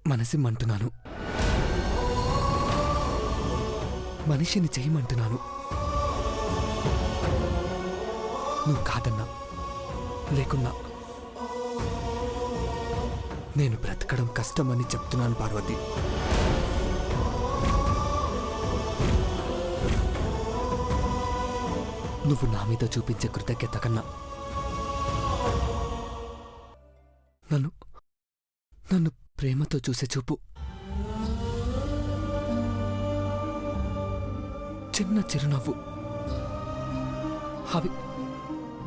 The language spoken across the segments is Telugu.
మనసిమ్మంటున్నాను, మనిషిని చేయమంటున్నాను. నువ్వు కాదన్నా లేకున్నా నేను బ్రతకడం కష్టమని చెప్తున్నాను పార్వతి. నువ్వు నా మీద చూపించే కృతజ్ఞత కన్నా నన్ను ప్రేమతో చూసే చూపు, చిన్న చిరునవ్వు,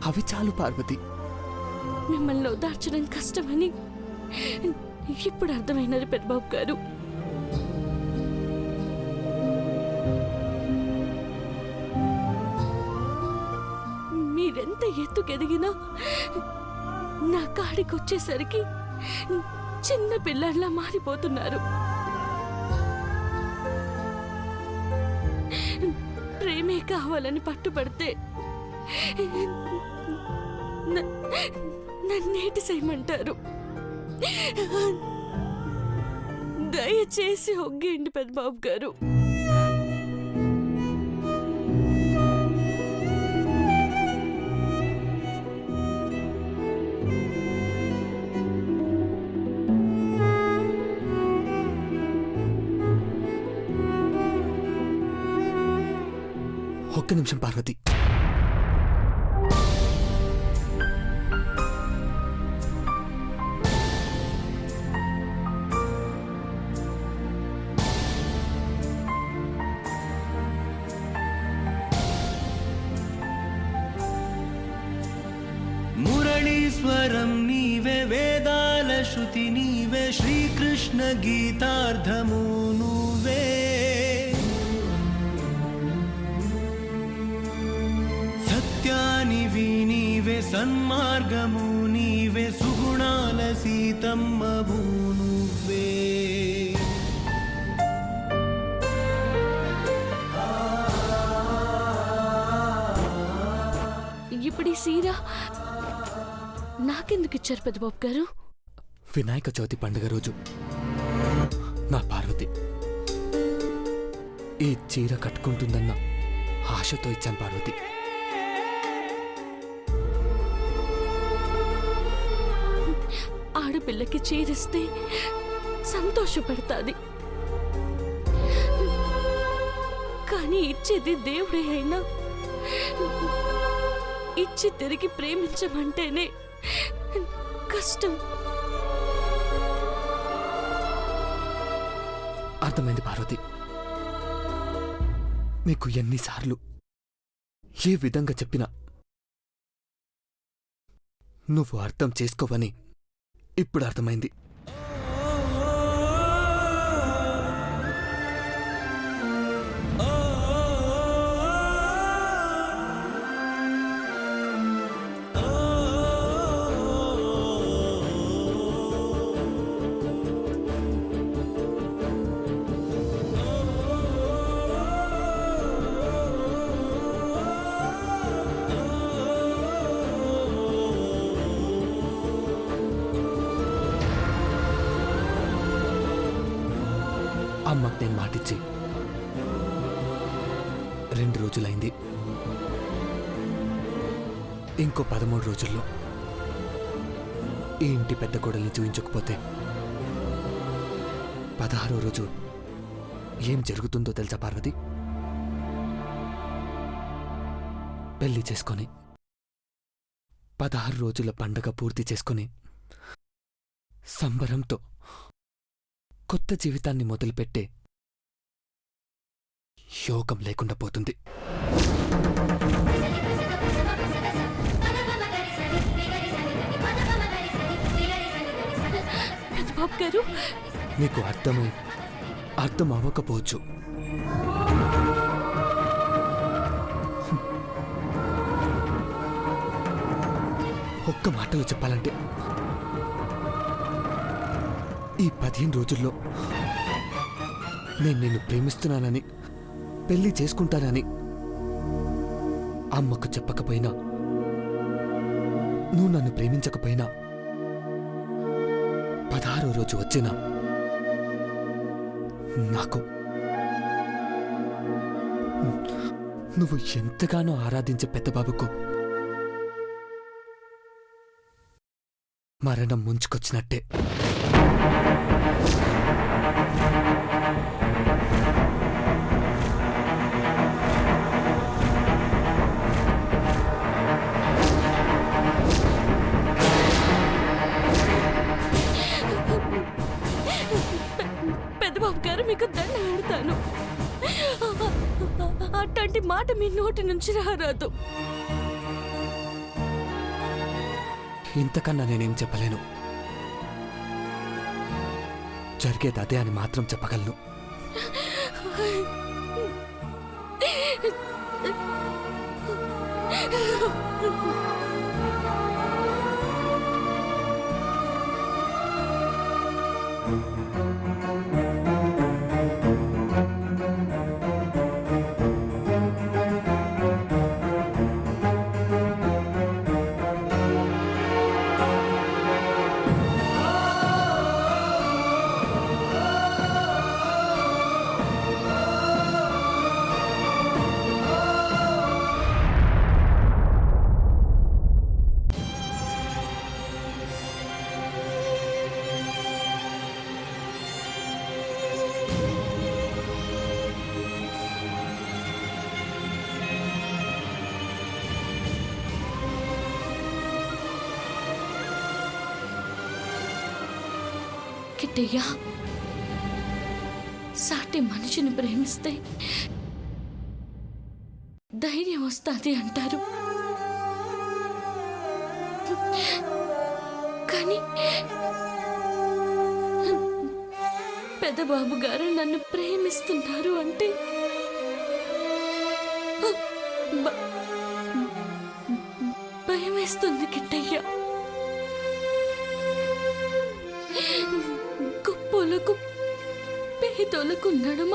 అవి చాలు పార్వతి. మిమ్మల్ని ఓదార్చడం కష్టమని ఇప్పుడు అర్థమైనది పెద్దబాబు గారు. మీరెంత ఎత్తుకెదిగినా నా కాడికొచ్చేసరికి చిన్న పిల్లల్లా మారిపోతున్నారు. ప్రేమే కావాలని పట్టుపడితే నన్నేటి చేయమంటారు? దయచేసి ఒగ్గేయండి పెద్దబాబు గారు. ఒక్క నిమిషం పార్వతి. మురళీశ్వరం నీవే, వేదాల శృతి నీవే, శ్రీకృష్ణ గీతార్థము నువ్వే. సత్యానివి నీవే, సన్మార్గము నీవే, సుగుణాల సీతమ్మవు నువ్వే. ఇప్పుడు ఈ సీర నాకెందుకు ఇచ్చారు పెద్దబాబు గారు? వినాయక చవితి పండుగ రోజు నా పార్వతి ఈ చీర కట్టుకుంటుందన్న ఆశతో ఇచ్చాను పార్వతి. ఆడపిల్లకి చీరిస్తే సంతోషపడతాది, కానీ ఇచ్చేది దేవుడే అయినా ఇచ్చి తిరిగి ప్రేమించమంటేనే కష్టం. అర్థమైంది పార్వతి. నీకు ఎన్నిసార్లు ఏ విధంగా చెప్పినా నువ్వు అర్థం చేసుకోవని ఇప్పుడు అర్థమైంది. అమ్మకు నేను మాటిచ్చి 2 రోజులైంది. ఇంకో 13 రోజుల్లో ఈ ఇంటి పెద్ద కోడల్ని చూయించకపోతే 16వ రోజు ఏం జరుగుతుందో తెలుసా పార్వతి? పెళ్లి చేసుకొని 16 రోజుల పండగ పూర్తి చేసుకొని సంబరంతో కొత్త జీవితాన్ని మొదలుపెట్టే యోగం లేకుండా పోతుంది. పెద్దబాబు గారు, నీకు అర్థం అవ్వకపోవచ్చు. ఒక్క మాటలో చెప్పాలంటే ఈ 15 రోజుల్లో నేను నిన్ను ప్రేమిస్తున్నానని, పెళ్లి చేసుకుంటానని అమ్మకు చెప్పకపోయినా, నువ్వు నన్ను ప్రేమించకపోయినా 16వ రోజు వచ్చినా నాకు నువ్వు ఎంతగానో ఆరాధించే పెద్దబాబుకు మరణం ముంచుకొచ్చినట్టే. పెద్దబాబు గారు మీకు దండ పెడతాను. అట్లాంటి మాట మీ నోటి నుంచి రారాదు. ఇంతకన్నా నేనేం చెప్పలేను. జరిగేది అదే అని మాత్రం చెప్పగలను. కిట్టయ్య, సాటి మనిషిని ప్రేమిస్తే ధైర్యం వస్తుంది అంటారు. కానీ పెద్దబాబు గారు నన్ను ప్రేమిస్తున్నారు అంటే భయం వేస్తుంది కిట్టయ్య. గొప్పలకు పేదోలకు నడుమ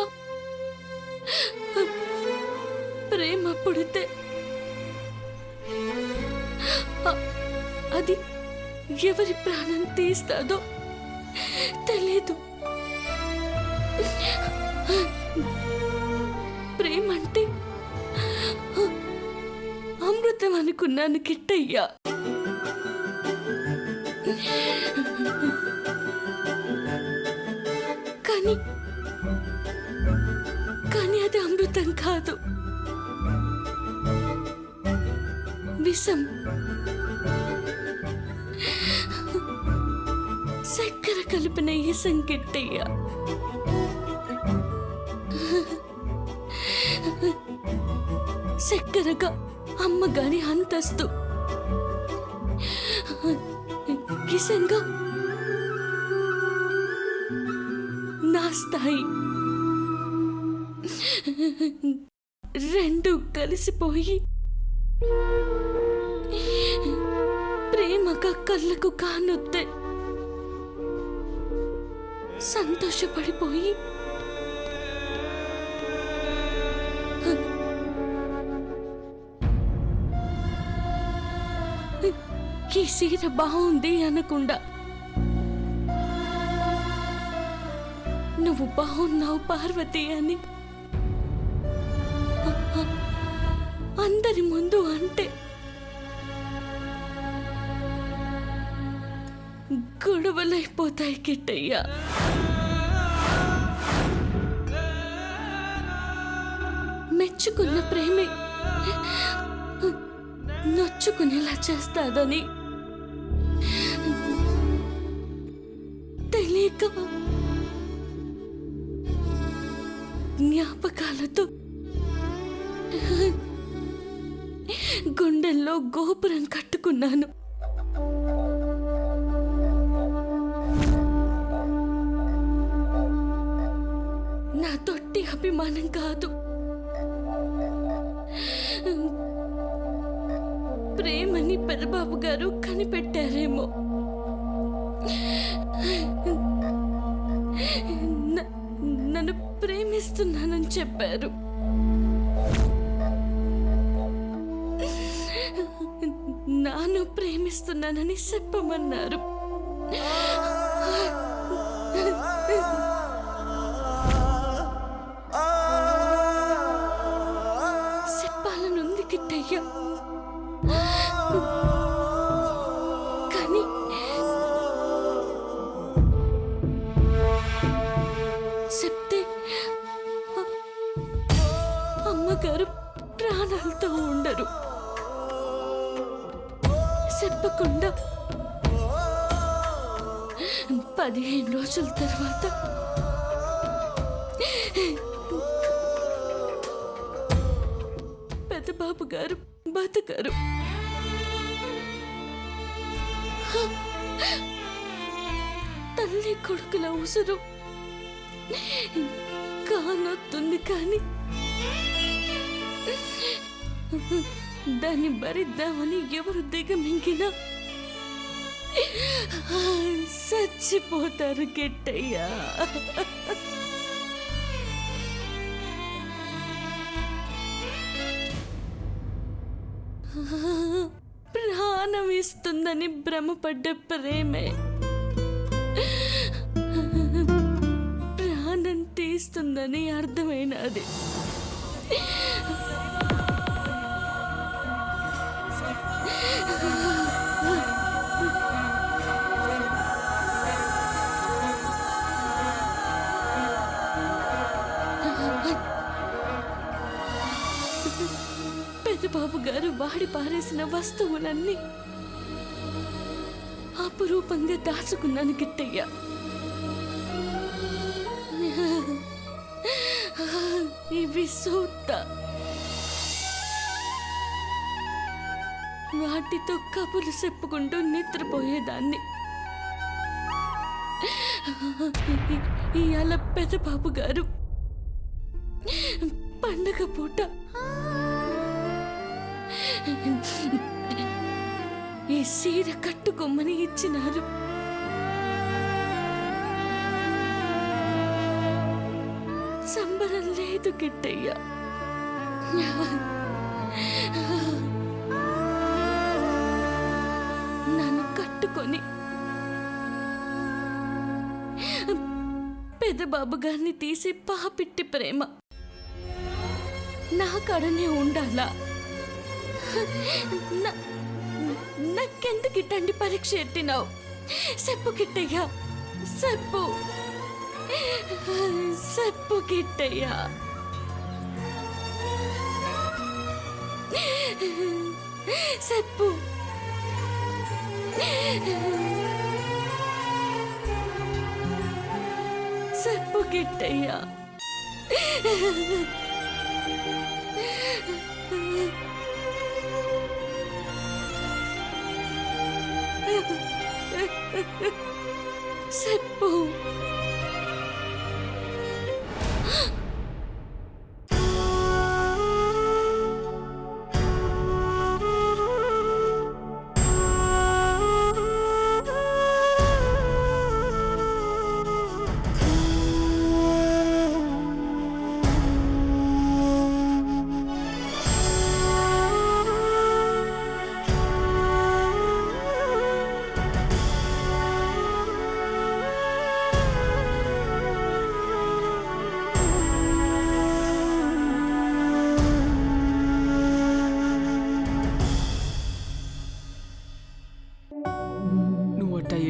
ప్రేమ పుడితే అది ఎవరి ప్రాణం తీస్తాదో తెలీదు. ప్రేమంటే అమృతం అనుకున్నాను కిట్టయ్యా. కానీ అది అమృతం కాదు, విషం. చక్కెర కలిపిన ఈసం కిట్టయ్య. చక్కెరగా అమ్మగాని అంతస్తు, కిసంగా నా స్థాయి. రెండు కలిసిపోయి ప్రేమగా కళ్ళకు కానొద్దే సంతోషపడిపోయి ఈ సీర బాగుంది అనకుండా నువ్వు బాగున్నావు పార్వతి అని అందరి ముందు అంటే గొడవలైపోతాయి కిట్టయ్య. మెచ్చుకున్న ప్రేమే నొచ్చుకునేలా చేస్తాదని తెలియక జ్ఞాపకాలతో గుండెల్లో గోపురం కట్టుకున్నాను. నా తొట్టి అభిమానం కాదు, ప్రేమని పెద్దబాబు గారు కనిపెట్టారేమో. నన్ను ప్రేమిస్తున్నానని చెప్పారు. నాను ప్రేమిస్తున్నానని చెప్పమన్నారు. కిట్టయ్యా. కానీ చెప్తే అమ్మగారు ప్రాణాలతో ఉండరు. చెప్పకుండా 15 రోజుల తర్వాత పెద్దబాబు గారు బతకరు. తల్లి కొడుకుల ఉసురు కానొస్తుంది, కానీ దాన్ని భరిద్దామని ఎవరు దిగమింగినా చచ్చిపోతారు కిట్టయ్యా. ప్రాణం ఇస్తుందని భ్రమపడ్డ ప్రేమే ప్రాణం తీస్తుందని అర్థమైనది. పెద్దబాబు గారు వాడి పారేసిన వస్తువులన్నీ అపురూపంగా దాచుకున్నాను కిట్టయ్యా. ఇవి సూత్త. వాటితో కబుర్లు చెప్పుకుంటూ నిద్రపోయేదాన్ని. ఇవాళ పెద్దబాబు గారు పండగ పూట ఈ సీర కట్టుకోమని ఇచ్చినారు. సంబరం లేదు కిట్టయ్యా. నన్ను కట్టుకొని పెద్దబాబు గారిని తీసి పాపిట్టి ప్రేమ నా కాడనే ఉండాలా? నాకెందుకు ఇట్టండి పరీక్ష ఎట్టినావు? చెప్పు కిట్టయ్యా, చెప్పు చెప్పు కిట్టయ్యా. చెప్పు. చెప్పు కిట్టయ్యా. చెప్పు.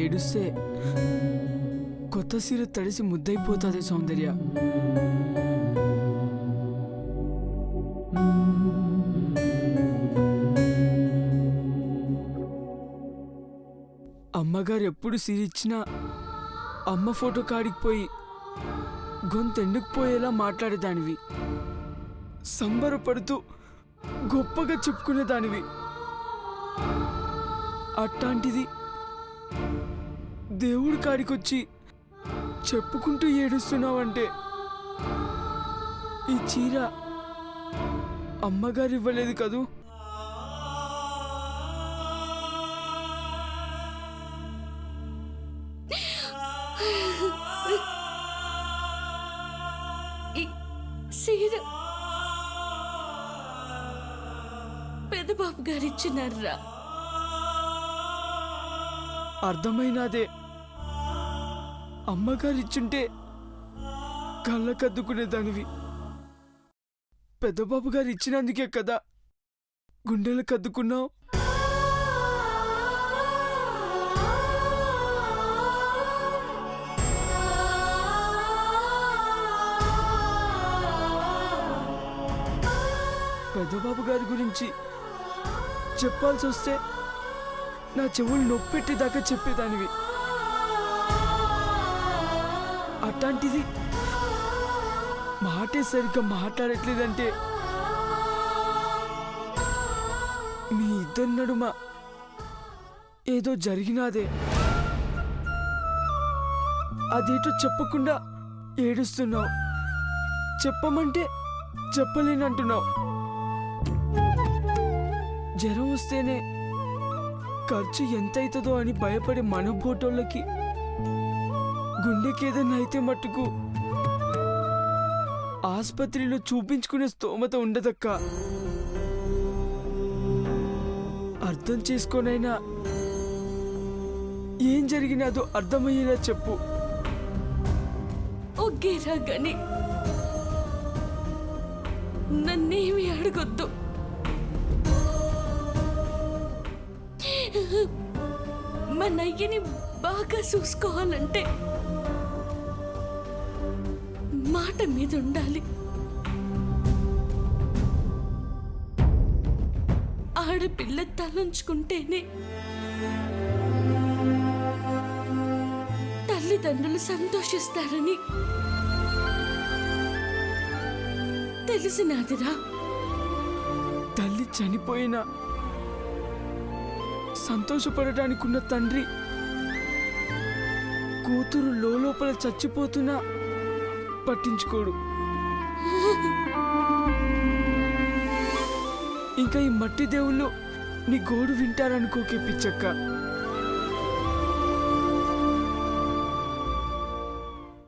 ఏడుస్తే కొత్త సీర తడిసి ముద్దైపోతుంది సౌందర్య. అమ్మగారు ఎప్పుడు సీర ఇచ్చినా అమ్మ ఫోటో కాడికి పోయి గొంతెండుకుపోయేలా మాట్లాడేదానివి, సంబరపడుతూ గొప్పగా చెప్పుకునేదానివి. అట్లాంటిది దేవుడి కాడికొచ్చి చెప్పుకుంటూ ఏడుస్తున్నావంటే ఈ చీర అమ్మగారు ఇవ్వలేదు కదూ? సీర పెద్దబాబు గారు ఇచ్చినారా? అర్థమైనాదే. అమ్మగారు ఇచ్చుంటే కళ్ళకద్దుకునేదానివి. పెద్దబాబు గారు ఇచ్చినందుకే కదా గుండెలు కద్దుకున్నావు. పెద్దబాబు గారి గురించి చెప్పాల్సి వస్తే నా చెవులు నొప్పెట్టేదాకా చెప్పేదానివి. అట్లాంటిది మాటే సరిగ్గా మాట్లాడట్లేదంటే మీ ఇద్దరి నడుమ ఏదో జరిగినాదే. అదేటో చెప్పకుండా ఏడుస్తున్నావు. చెప్పమంటే చెప్పలేనంటున్నావు. జ్వరం వస్తేనే ఖర్చు ఎంతైతుందో అని భయపడే మన బోటోళ్ళకి గుండెకేదన్నా అయితే మట్టుకు ఆసుపత్రిలో చూపించుకునే స్తోమత ఉండదక్క. అర్థం చేసుకోనైనా ఏం జరిగినాదో అర్థమయ్యేలా చెప్పు. ఒకేరా గని నన్నేమి అడగొద్దు. మా నయ్యని బాగా చూసుకోవాలంటే మాట మీద ఉండాలి. ఆడపిల్ల తలంచుకుంటేనే తల్లిదండ్రులు సంతోషిస్తారని తెలిసినాదిరా. తల్లి చనిపోయినా సంతోషపడటానికున్న తండ్రి కూతురు లోపల చచ్చిపోతున్నా పట్టించుకోడు. ఇంకా ఈ మట్టి దేవుళ్ళు నీ గోడు వింటారనుకోకే పిచ్చక్క.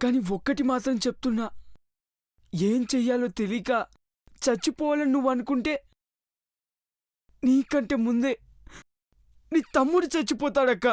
కానీ ఒక్కటి మాత్రం చెప్తున్నా, ఏం చెయ్యాలో తెలియక చచ్చిపోవాలని నువ్వు అనుకుంటే నీకంటే ముందే నీ తమ్ముడు చచ్చిపోతాడక్క.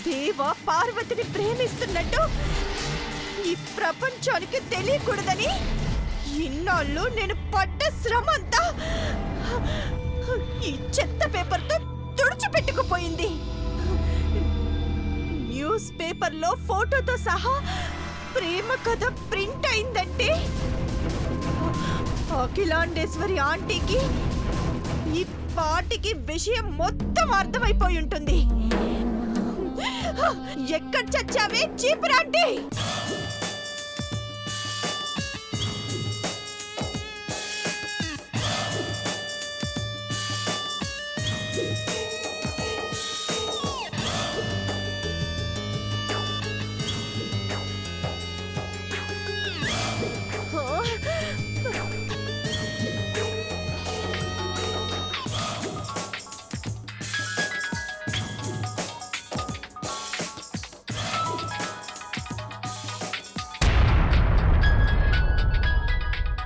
దేవ పార్వతిని ప్రేమిస్తున్నట్టు ఈ ప్రపంచానికి తెలియకూడదని ఇన్నాళ్ళు నేను పడ్డ శ్రమంతా ఈ చెత్త పేపర్తో తుడిచిపెట్టుకుపోయింది. న్యూస్ పేపర్లో ఫోటోతో సహా ప్రేమ కథ ప్రింట్ అయిందంటే అఖిలాండేశ్వరి ఆంటీకి ఈ పాటికి విషయం మొత్తం అర్థమైపోయి ఉంటుంది. ఎక్కడ చచ్చావే చీపురాంటి?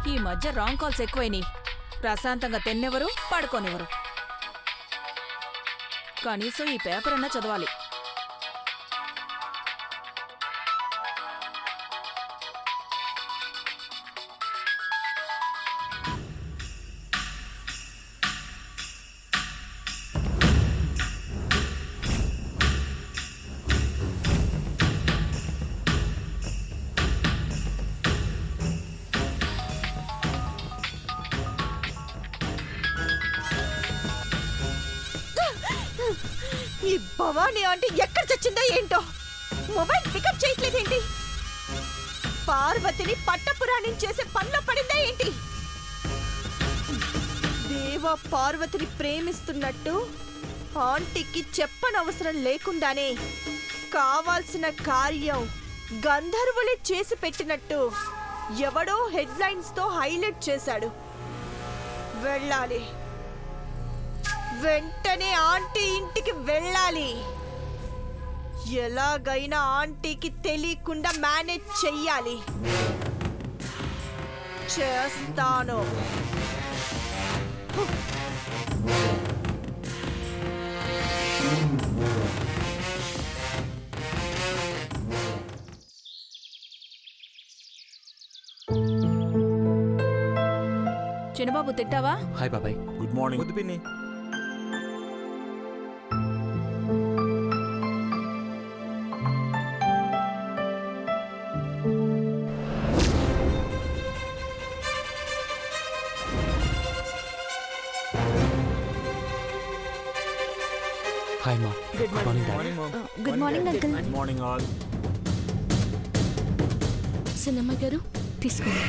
ఈ మధ్య రాంగ్ కాల్స్ ఎక్కువైనాయి. ప్రశాంతంగా తిన్నెవరు, పడుకోనివ్వరు. కనీసం ఈ పేపర్ అన్నా చదవాలి. ఈ భవానీ ఆంటీ ఎక్కడ చచ్చిందో ఏంటో మొబైల్ పికప్ చేయట్లేదేంటి? పార్వతిని పట్టపురాణం చేసే పనిలో పడిందా ఏంటి? దేవా పార్వతిని ప్రేమిస్తున్నట్టు ఆంటీకి చెప్పనవసరం లేకుండానే కావాల్సిన కార్యం గంధర్వులే చేసి పెట్టినట్టు ఎవడో హెడ్లైన్స్ తో హైలైట్ చేశాడు. వెళ్ళాలి, వెంటనే ఆంటీ ఇంటికి వెళ్ళాలి. ఎలాగైనా ఆంటీకి తెలియకుండా మేనేజ్ చెయ్యాలి. చేస్తాను. చిన్నబాబు తిట్టావా? హాయ్ బాబాయ్. Good morning. వద్దు పిన్ని. హాయ్ మా. Good morning daddy. Good morning uncle. Good morning all. Cinema గారు తీసుకోండి.